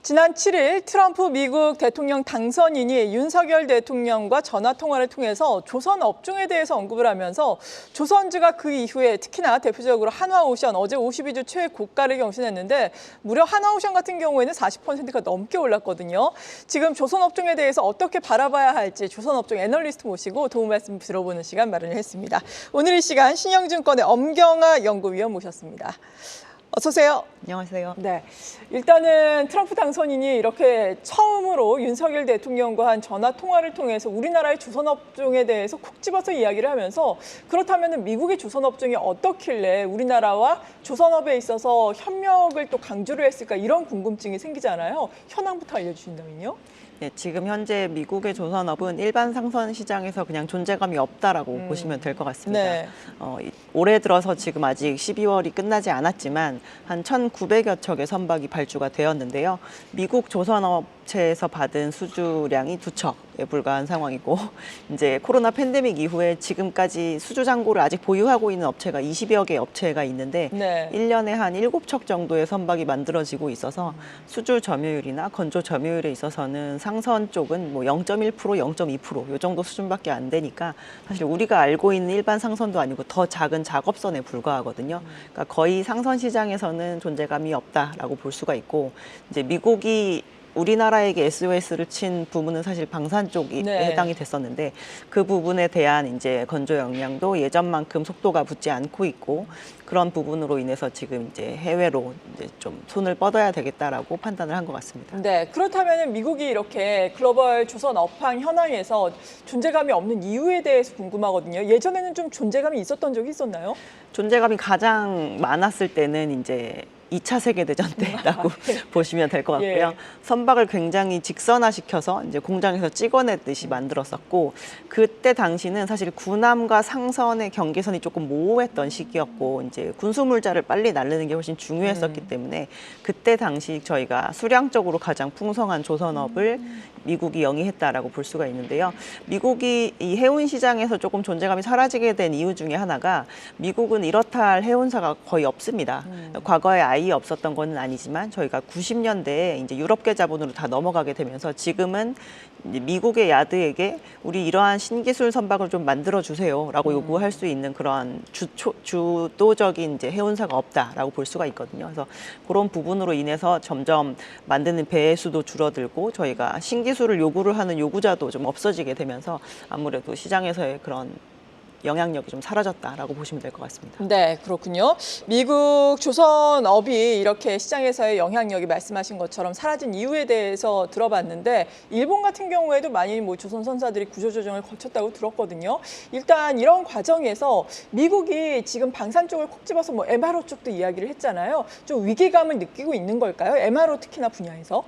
지난 7일 트럼프 미국 대통령 당선인이 윤석열 대통령과 전화 통화를 통해서 조선 업종에 대해서 언급을 하면서 조선주가 그 이후에 특히나 대표적으로 한화오션 어제 52주 최고가를 경신했는데 무려 한화오션 같은 경우에는 40%가 넘게 올랐거든요. 지금 조선 업종에 대해서 어떻게 바라봐야 할지 조선 업종 애널리스트 모시고 도움 말씀 들어보는 시간 마련을 했습니다. 오늘 이 시간 신영증권의 엄경아 연구위원 모셨습니다. 어서 오세요. 안녕하세요. 네, 일단은 트럼프 당선인이 이렇게 처음으로 윤석열 대통령과 한 전화 통화를 통해서 우리나라의 조선업종에 대해서 콕 집어서 이야기를 하면서 그렇다면 미국의 조선업종이 어떻길래 우리나라와 조선업에 있어서 협력을 또 강조를 했을까 이런 궁금증이 생기잖아요. 현황부터 알려주신다면요. 네, 지금 현재 미국의 조선업은 일반 상선 시장에서 그냥 존재감이 없다라고 보시면 될 것 같습니다. 네. 올해 들어서 지금 아직 12월이 끝나지 않았지만 한 1,900여 척의 선박이 발주가 되었는데요. 미국 조선업체에서 받은 수주량이 2척에 불과한 상황이고 이제 코로나 팬데믹 이후에 지금까지 수주 잔고를 아직 보유하고 있는 업체가 20여 개 업체가 있는데 네. 1년에 한 7척 정도의 선박이 만들어지고 있어서 수주 점유율이나 건조 점유율에 있어서는 상선 쪽은 뭐 0.1%, 0.2% 이 정도 수준밖에 안 되니까 사실 우리가 알고 있는 일반 상선도 아니고 더 작은 작업선에 불과하거든요. 그러니까 거의 상선 시장에서는 존재감이 없다라고 볼 수가 있고 이제 미국이 우리나라에게 SOS를 친 부분은 사실 방산 쪽이 네. 해당이 됐었는데 그 부분에 대한 이제 건조 역량도 예전만큼 속도가 붙지 않고 있고 그런 부분으로 인해서 지금 이제 해외로 이제 좀 손을 뻗어야 되겠다라고 판단을 한 것 같습니다. 네, 그렇다면 미국이 이렇게 글로벌 조선 업황 현황에서 존재감이 없는 이유에 대해서 궁금하거든요. 예전에는 좀 존재감이 있었던 적이 있었나요? 존재감이 가장 많았을 때는 이제 2차 세계대전 때라고 보시면 될 것 같고요. 예. 선박을 굉장히 직선화시켜서 이제 공장에서 찍어내듯이 만들었었고 그때 당시는 사실 군함과 상선의 경계선이 조금 모호했던 시기였고 이제 군수물자를 빨리 날리는 게 훨씬 중요했었기 때문에 그때 당시 저희가 수량적으로 가장 풍성한 조선업을 미국이 영위했다라고 볼 수가 있는데요. 미국이 이 해운 시장에서 조금 존재감이 사라지게 된 이유 중에 하나가 미국은 이렇다 할 해운사가 거의 없습니다. 과거에 아예 없었던 건 아니지만 저희가 90년대에 이제 유럽계 자본으로 다 넘어가게 되면서 지금은 이제 미국의 야드에게 우리 이러한 신기술 선박을 좀 만들어 주세요라고 요구할 수 있는 그러한 주도적인 이제 해운사가 없다라고 볼 수가 있거든요. 그래서 그런 부분으로 인해서 점점 만드는 배의 수도 줄어들고 저희가 신기술을 요구를 하는 요구자도 좀 없어지게 되면서 아무래도 시장에서의 그런 영향력이 좀 사라졌다라고 보시면 될 것 같습니다. 네, 그렇군요. 미국 조선업이 이렇게 시장에서의 영향력이 말씀하신 것처럼 사라진 이유에 대해서 들어봤는데 일본 같은 경우에도 많이 뭐 조선 선사들이 구조조정을 거쳤다고 들었거든요. 일단 이런 과정에서 미국이 지금 방산 쪽을 콕 집어서 뭐 MRO 쪽도 이야기를 했잖아요. 좀 위기감을 느끼고 있는 걸까요? MRO 특히나 분야에서?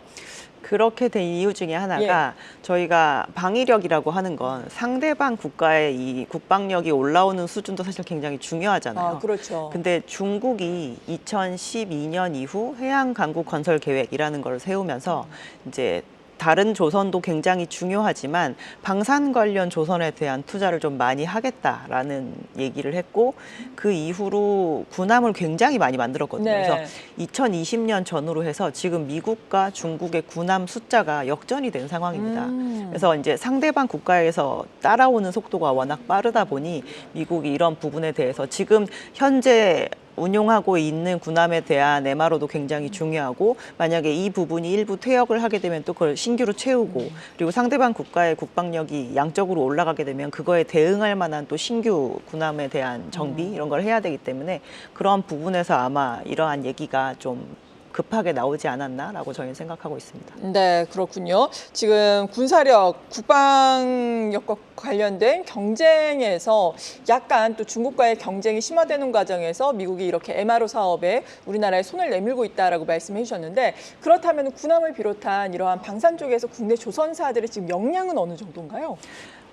그렇게 된 이유 중에 하나가 저희가 방위력이라고 하는 건 상대방 국가의 이 국방력이 올라오는 수준도 사실 굉장히 중요하잖아요. 아, 그렇죠. 근데 중국이 2012년 이후 해양 강국 건설 계획이라는 걸 세우면서 이제 다른 조선도 굉장히 중요하지만 방산 관련 조선에 대한 투자를 좀 많이 하겠다라는 얘기를 했고 그 이후로 군함을 굉장히 많이 만들었거든요. 네. 그래서 2020년 전후로 해서 지금 미국과 중국의 군함 숫자가 역전이 된 상황입니다. 그래서 이제 상대방 국가에서 따라오는 속도가 워낙 빠르다 보니 미국이 이런 부분에 대해서 지금 현재 운용하고 있는 군함에 대한 MRO도 굉장히 중요하고 만약에 이 부분이 일부 퇴역을 하게 되면 또 그걸 신규로 채우고 그리고 상대방 국가의 국방력이 양적으로 올라가게 되면 그거에 대응할 만한 또 신규 군함에 대한 정비 이런 걸 해야 되기 때문에 그런 부분에서 아마 이러한 얘기가 좀 급하게 나오지 않았나라고 저희는 생각하고 있습니다. 네, 그렇군요. 지금 군사력, 국방력과 관련된 경쟁에서 약간 또 중국과의 경쟁이 심화되는 과정에서 미국이 이렇게 MRO 사업에 우리나라에 손을 내밀고 있다라고 말씀해 주셨는데 그렇다면 군함을 비롯한 이러한 방산 쪽에서 국내 조선사들의 지금 역량은 어느 정도인가요?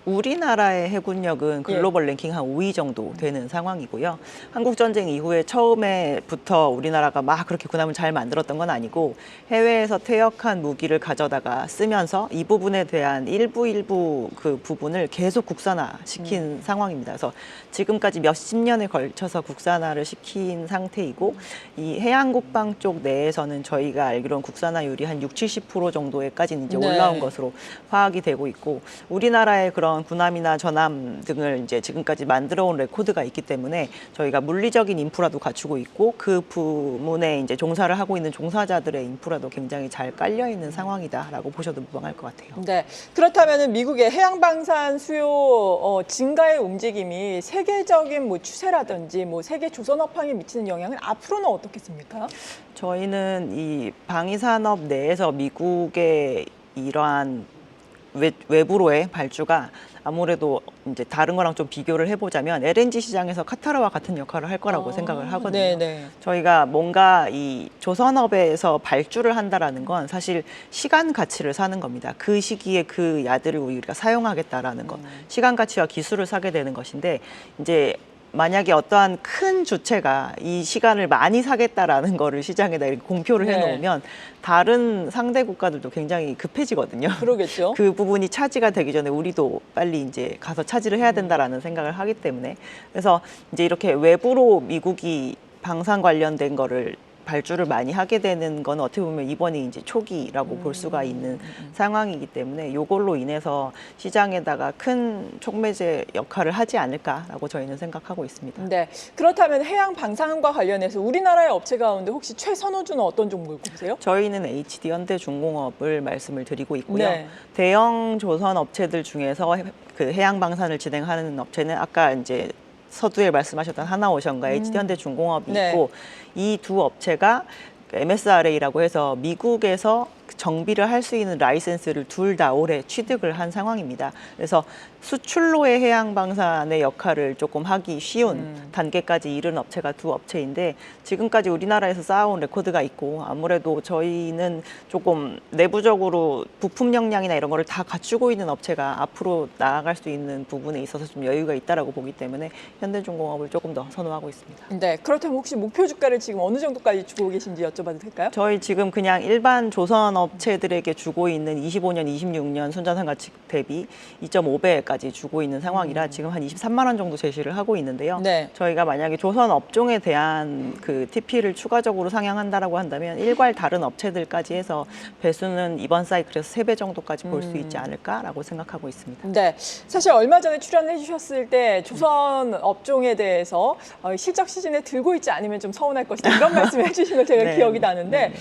우리나라의 해군력은 글로벌 랭킹 한 5위 정도 되는 상황이고요. 한국 전쟁 이후에 처음에부터 우리나라가 막 그렇게 군함을 잘 만들었던 건 아니고 해외에서 퇴역한 무기를 가져다가 쓰면서 이 부분에 대한 일부 그 부분을 계속 국산화 시킨 상황입니다. 그래서 지금까지 몇십 년에 걸쳐서 국산화를 시킨 상태이고 이 해양국방 쪽 내에서는 저희가 알기로는 국산화율이 한 60-70% 정도에까지는 이제 올라온 것으로 파악이 되고 있고 우리나라의 그런 군함이나 전함 등을 이제 지금까지 만들어 온 레코드가 있기 때문에 저희가 물리적인 인프라도 갖추고 있고 그 부문에 이제 종사를 하고 있는 종사자들의 인프라도 굉장히 잘 깔려 있는 상황이다라고 보셔도 무방할 것 같아요. 네, 그렇다면 미국의 해양 방산 수요 증가의 움직임이 세계적인 뭐 추세라든지 뭐 세계 조선 업황에 미치는 영향은 앞으로는 어떻겠습니까? 저희는 이 방위산업 내에서 미국의 이러한 외부로의 발주가 아무래도 이제 다른 거랑 좀 비교를 해보자면 LNG 시장에서 카타르와 같은 역할을 할 거라고 생각을 하거든요. 네네. 저희가 뭔가 이 조선업에서 발주를 한다라는 건 사실 시간 가치를 사는 겁니다. 그 시기에 그 야들을 우리가 사용하겠다라는 것, 시간 가치와 기술을 사게 되는 것인데 이제 만약에 어떠한 큰 주체가 이 시간을 많이 사겠다라는 거를 시장에다 이렇게 공표를 해놓으면 다른 상대 국가들도 굉장히 급해지거든요. 그러겠죠. 그 부분이 차지가 되기 전에 우리도 빨리 이제 가서 차지를 해야 된다라는 생각을 하기 때문에 그래서 이제 이렇게 외부로 미국이 방산 관련된 거를 발주를 많이 하게 되는 건 어떻게 보면 이번이 이제 초기라고 볼 수가 있는 상황이기 때문에 이걸로 인해서 시장에다가 큰 촉매제 역할을 하지 않을까라고 저희는 생각하고 있습니다. 네, 그렇다면 해양 방산과 관련해서 우리나라의 업체 가운데 혹시 최선호주는 어떤 종목을 꼽으세요? 저희는 HD 현대중공업을 말씀을 드리고 있고요. 네. 대형 조선 업체들 중에서 그 해양 방산을 진행하는 업체는 아까 이제 서두에 말씀하셨던 하나오션과 HD 현대중공업이 있고 이 두 업체가 MSRA라고 해서 미국에서 정비를 할 수 있는 라이센스를 둘 다 올해 취득을 한 상황입니다. 그래서 수출로의 해양 방산의 역할을 조금 하기 쉬운 단계까지 이른 업체가 두 업체인데 지금까지 우리나라에서 쌓아온 레코드가 있고 아무래도 저희는 조금 내부적으로 부품 역량이나 이런 거를 다 갖추고 있는 업체가 앞으로 나아갈 수 있는 부분에 있어서 좀 여유가 있다라고 보기 때문에 현대중공업을 조금 더 선호하고 있습니다. 네, 그렇다면 혹시 목표 주가를 지금 어느 정도까지 주고 계신지 여쭤봐도 될까요? 저희 지금 그냥 일반 조선 업체들에게 주고 있는 25년, 26년 순자산 가치 대비 2.5배까지 주고 있는 상황이라 지금 한 23만 원 정도 제시를 하고 있는데요. 네. 저희가 만약에 조선 업종에 대한 그 TP를 추가적으로 상향한다라고 한다면 일괄 다른 업체들까지 해서 배수는 이번 사이클에서 3배 정도까지 볼 수 있지 않을까라고 생각하고 있습니다. 네, 사실 얼마 전에 출연해 주셨을 때 조선 업종에 대해서 실적 시즌에 들고 있지 않으면 좀 서운할 것이다 이런 말씀을 해주신 걸 제가 네. 기억이 나는데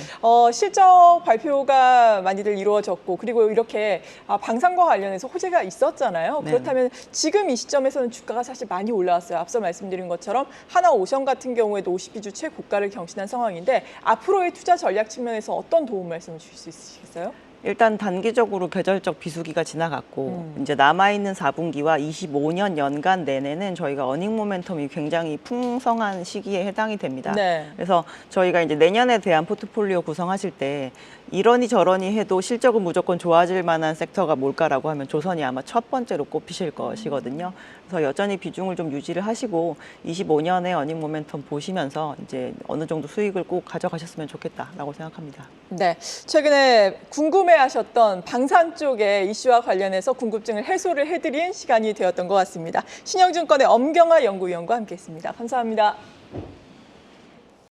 실적 발표가 많이들 이루어졌고 그리고 이렇게 방산과 관련해서 호재가 있었잖아요. 네. 그렇다면 지금 이 시점에서는 주가가 사실 많이 올라왔어요. 앞서 말씀드린 것처럼 하나오션 같은 경우에도 50비주 최고가를 경신한 상황인데 앞으로의 투자 전략 측면에서 어떤 도움 말씀을 주실 수 있으시겠어요? 일단 단기적으로 계절적 비수기가 지나갔고 이제 남아있는 4분기와 25년 연간 내내는 저희가 어닝 모멘텀이 굉장히 풍성한 시기에 해당이 됩니다. 네. 그래서 저희가 이제 내년에 대한 포트폴리오 구성하실 때 이러니 저러니 해도 실적은 무조건 좋아질 만한 섹터가 뭘까라고 하면 조선이 아마 첫 번째로 꼽히실 것이거든요. 그래서 여전히 비중을 좀 유지를 하시고 25년의 어닝 모멘텀 보시면서 이제 어느 정도 수익을 꼭 가져가셨으면 좋겠다라고 생각합니다. 네, 최근에 궁금해하셨던 방산 쪽의 이슈와 관련해서 궁금증을 해소를 해드린 시간이 되었던 것 같습니다. 신영증권의 엄경화 연구위원과 함께했습니다. 감사합니다.